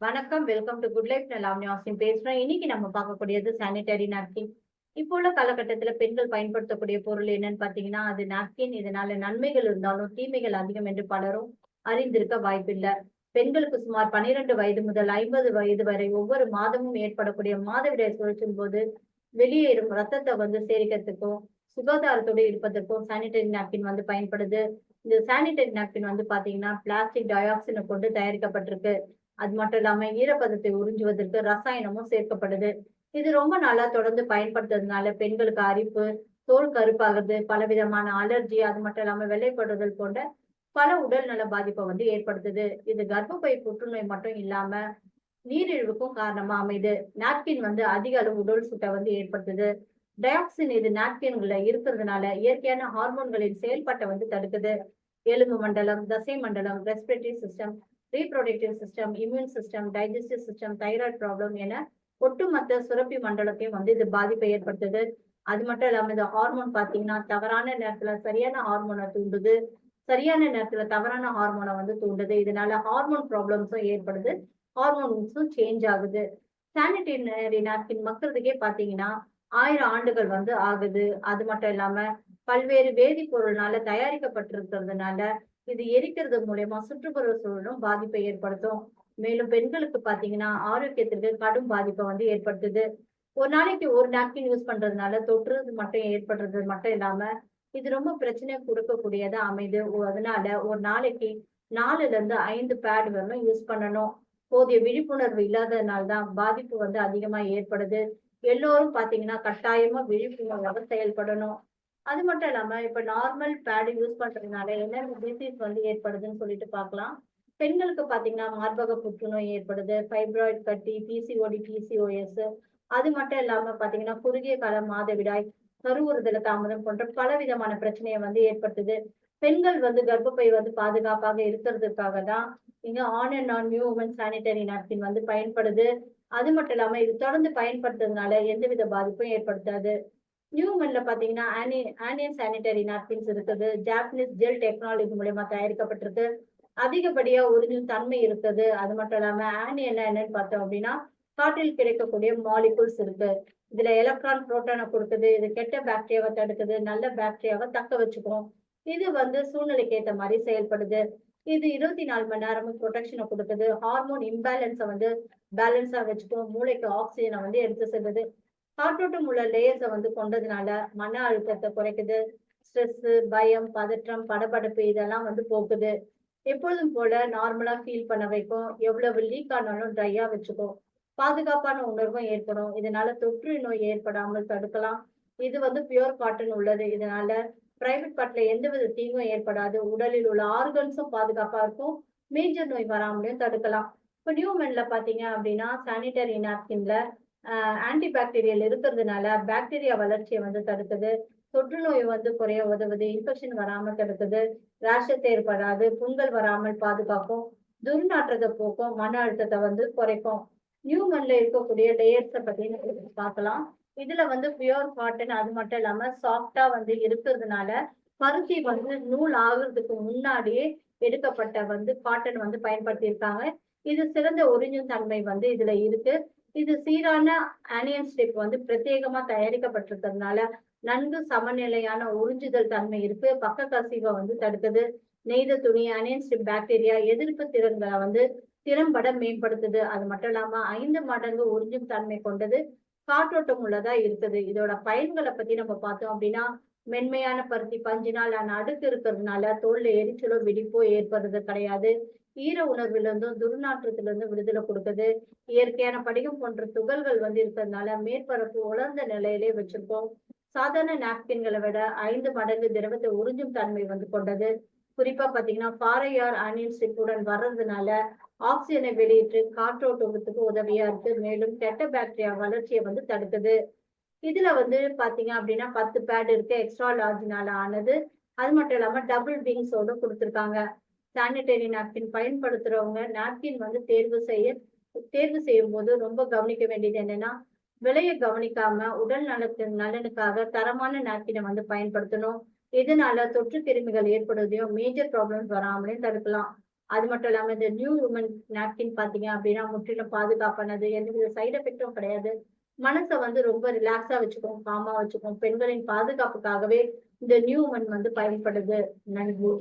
வணக்கம். Welcome to good life. நான் Lavanya Austin பேசுறேன். இன்னைக்கு நம்ம பார்க்கக்கூடியது சானிட்டரி நாப்கின். இப்போ உள்ள காலகட்டத்தில பெண்கள் பயன்படுத்தக்கூடிய பொருள் என்னன்னு பார்த்தீங்கன்னா, அது நாப்கின். இதனால நன்மைகள் இருந்தாலும், தீமைகள் அதிகம் என்று பலரும் அறிந்திருக்க வாய்ப்பில்ல. பெண்களுக்கு சுமார் 12 வயது முதல் 50 வயது வரை ஒவ்வொரு மாதமும் ஏற்படக்கூடிய மாதவிடாய் சுழற்சியின் போது வெளியேறும் ரத்தத்த சேரிக்கிறதுக்கும், சுகாதாரத்தோடு இருப்பதற்கும் சானிட்டரி நாப்கின் பயன்படுது. இந்த சானிட்டரி நாப்கின் பார்த்தீங்கன்னா, பிளாஸ்டிக் டை ஆக்சைட கொண்டு தயாரிக்கப்பட்டிருக்கு. அது மட்டும் இல்லாம ஈரப்பதத்தை உறிஞ்சுவதற்கு ரசாயனமும் சேர்க்கப்படுது. இது ரொம்ப நாளா தொடர்ந்து பயன்படுத்துறதுனால பெண்களுக்கு அரிப்பு, தோல் கருப்பாகுது, பலவிதமான அலர்ஜி, அது மட்டும் இல்லாம வெள்ளைப்படுதல் போன்ற பல உடல்நல பாதிப்பை ஏற்படுத்துது. இது கர்ப்பப்பை புற்றுநோய் மட்டும் இல்லாம நீரிழிவுக்கும் காரணமா அமையுது. நாப்கின் அதிக அளவு உடல் சூட்டை ஏற்படுத்துது. டயாக்சின் இது நாப்கின்கள்ல இருக்கிறதுனால இயற்கையான ஹார்மோன்களின் செயல்பாட்டை தடுக்குது. எலும்பு மண்டலம், தசை மண்டலம், respiratory system, reproductive system, immune system, digestive system, thyroid problem என ஒட்டுமொத்த சுரப்பி மண்டலத்தையும் இது பாதிப்பை ஏற்படுத்துது. அது மட்டும் இல்லாம இந்த ஹார்மோன் பாத்தீங்கன்னா தவறான நேரத்துல சரியான ஹார்மோனை தூண்டுது. சரியான நேரத்துல தவறான ஹார்மோனை தூண்டுது. இதனால ஹார்மோன் ப்ராப்ளம்ஸும் ஏற்படுது. ஹார்மோன்ஸும் சேஞ்ச் ஆகுது. சானிட்டரி நாப்கின் மக்குறதுக்கே பாத்தீங்கன்னா 1000 ஆண்டுகள் ஆகுது. அது மட்டும் இல்லாம பல்வேறு வேதிப்பொருள்னால தயாரிக்கப்பட்டிருக்கிறதுனால இது எரிக்கிறது மூலியமா சுற்றுப்புற சூழலும் பாதிப்பை ஏற்படுத்தும். மேலும் பெண்களுக்கு பாத்தீங்கன்னா ஆரோக்கியத்திற்கு கடும் பாதிப்பை ஏற்படுத்துது. ஒரு நாளைக்கு ஒரு நாப்கின் யூஸ் பண்றதுனால தொற்றுறது மட்டும் ஏற்படுறது மட்டும் இல்லாம இது ரொம்ப பிரச்சனை கொடுக்கக்கூடியதா அமைது. அதனால ஒரு நாளைக்கு 4ல இருந்து 5 பேட் வரலும் யூஸ் பண்ணணும். போதிய விழிப்புணர்வு இல்லாததுனால தான் பாதிப்பு அதிகமா ஏற்படுது. எல்லோரும் பாத்தீங்கன்னா கட்டாயமா விழிப்புணர்வோட செயல்படணும். அது மட்டும் இல்லாம இப்ப நார்மல் பேட் யூஸ் பண்றதுனால என்னென்ன டிசீஸ் ஏற்படுதுன்னு சொல்லிட்டு பார்க்கலாம். பெண்களுக்கு பாத்தீங்கன்னா மார்பக புற்றுநோய் ஏற்படுது, ஃபைப்ராய்டு கட்டி, பிசிஓடி, பிசிஓஎஸ். அது மட்டும் இல்லாம பாத்தீங்கன்னா குறுகிய கால மாதவிடாய், கருவுறுதல தாமதம் போன்ற பலவிதமான பிரச்சனையை ஏற்படுத்துது. பெண்கள் கர்ப்பப்பை பாதுகாப்பாக இருக்கிறதுக்காக தான் இங்க on and on new woman sanitary napkin பயன்படுது. அது மட்டும் இல்லாம இது தொடர்ந்து பயன்படுத்துறதுனால எந்தவித பாதிப்பும் ஏற்படுத்தாது. நியூமன்ல பாத்தீங்கன்னா ஆனியன் சானிட்டரி நாப்கின்ஸ் இருக்குது. ஜாப்பனீஸ் ஜெல் டெக்னாலஜி மூலியமா தயாரிக்கப்பட்டிருக்கு. அதிகப்படியா உறிஞ்சும் தன்மை இருக்குது. அது மட்டும் இல்லாம ஆனியன் என்னன்னு பார்த்தோம் அப்படின்னா காற்றில் கிடைக்கக்கூடிய மாலிகூல்ஸ் இருக்கு. இதுல எலக்ட்ரான் புரோட்டானை கொடுக்குது. இது கெட்ட பாக்டீரியாவை தடுக்குது, நல்ல பாக்டீரியாவை தக்க வச்சுக்கும். இது சூழ்நிலைக்கு ஏத்த மாதிரி செயல்படுது. இது 24 மணி நேரமும் ப்ரொடெக்ஷனை கொடுக்குது. ஹார்மோன் இம்பேலன்ஸை பேலன்ஸா வச்சுக்கும். மூளைக்கு ஆக்சிஜனை எடுத்து செல்லுது. காற்றோட்டம் உள்ள லேயர்ஸை கொண்டதுனால மன அழுத்தத்தை குறைக்குது. ஸ்ட்ரெஸ், பயம், பதற்றம், படபடப்பு இதெல்லாம் போக்குது. எப்பொழுதும் போல நார்மலா ஃபீல் பண்ண வைக்கும். எவ்வளவு லீக் ஆனாலும் ட்ரையா வச்சுக்கும். பாதுகாப்பான உணர்வும் ஏற்படும். இதனால தொற்று நோய் ஏற்படாமல் தடுக்கலாம். இது பியூர் காட்டன் உள்ளது. இதனால பிரைவேட் பார்ட்ல எந்தவித தீங்கும் ஏற்படாது. உடலில் உள்ள ஆர்கன்ஸும் பாதுகாப்பா இருக்கும். மேஜர் நோய் வராமலையும் தடுக்கலாம். இப்ப நியூமென்ல பாத்தீங்க அப்படின்னா சானிட்டரி நாப்கின்ல ஆன்டி பாக்டீரியல் இருக்கிறதுனால பாக்டீரியா வளர்ச்சியை தடுக்குது. தொற்று நோய் குறைய உதவுது. இன்ஃபெக்ஷன் வராம தடுக்குது. ரேஷஸ் ஏற்படாது. புண்கள் வராமல் பாதுகாக்கும். துர்நாற்றத்தை போக்கும். மன அழுத்தத்தை குறைக்கும். நியூமன்ல இருக்கக்கூடிய லேயர்ஸை பத்தி நம்ம பார்க்கலாம். இதுல பியூர் காட்டன், அது மட்டும் இல்லாம சாஃப்டா இருக்கிறதுனால பருத்தி நூல் ஆகுறதுக்கு முன்னாடியே எடுக்கப்பட்ட காட்டன் பயன்படுத்தி இருக்காங்க. இது சிறந்த உறிஞ்சும் தன்மை இதுல இருக்கு. இது சீரான ஆனியன் ஸ்ட்ரிப் பிரத்யேகமா தயாரிக்கப்பட்டிருக்கிறதுனால நன்கு சமநிலையான உறிஞ்சுதல் தன்மை இருக்கு. பக்க கசிவை தடுக்குது. நெய்த துணி ஆனியன் ஸ்ட்ரிப் பாக்டீரியா எதிர்ப்பு திறன்களை திறம்பட மேம்படுத்துது. அது மட்டும் இல்லாம 5 மடங்கு உறிஞ்சும் தன்மை கொண்டது. காற்றோட்டம் உள்ளதா இருக்குது. இதோட பயன்களை பத்தி நம்ம பார்த்தோம் அப்படின்னா மென்மையான பருத்தி பஞ்சினால் அடுக்கு இருக்கிறதுனால தோல்ல எரிச்சலோ வெடிப்போ ஏற்படுறது கிடையாது. ஈர உணர்வுல இருந்தும் துர்நாற்றத்துல இருந்து விடுதலை கொடுக்குது. இயற்கையான படிகம் போன்ற துகள்கள் இருக்கிறதுனால மேற்பரப்பு உலர்ந்த நிலையிலே வச்சிருக்கோம். சாதாரண நாப்கின்களை விட 5 மடங்கு திரவத்தை உறிஞ்சும் தன்மை கொண்டது. குறிப்பா பாத்தீங்கன்னா பாறையார் ஆனியன் ஸ்ட்ரிப்புடன் வர்றதுனால ஆக்சிஜனை வெளியிட்டு காற்றோட்டத்துக்கு உதவியா இருக்கு. மேலும் கெட்ட பாக்டீரியா வளர்ச்சியை தடுக்குது. இதுல பாத்தீங்க அப்படின்னா 10 பேட் இருக்கு. எக்ஸ்ட்ரா லார்ஜ்னால ஆனது. அது மட்டும் இல்லாம டபுள் விங்ஸோட கொடுத்துருக்காங்க. சானிட்டரி நாப்கின் பயன்படுத்துறவங்க நாப்கின் தேர்வு செய்யும் போது ரொம்ப கவனிக்க வேண்டியது என்னன்னா விலையை கவனிக்காம உடல் நலனுக்காக தரமான நாப்கினை பயன்படுத்தணும். இதனால தொற்று கிருமிகள் ஏற்படுவதையும் மேஜர் ப்ராப்ளம்ஸ் வராமலையும் தடுக்கலாம். அது மட்டும் இல்லாம இந்த நியூ உமன் நாப்கின் பாத்தீங்க அப்படின்னா முற்றிலும் பாதுகாப்பானது. எந்தவித சைட் எஃபெக்டும் கிடையாது. மனச வந்து ரொம்ப ரிலாக்ஸா வச்சுக்கும், காமா வச்சுக்கும். பெண்களின் பாதுகாப்புக்காகவே இந்த நியூ உமன் வந்து பயன்படுது. நன்றி.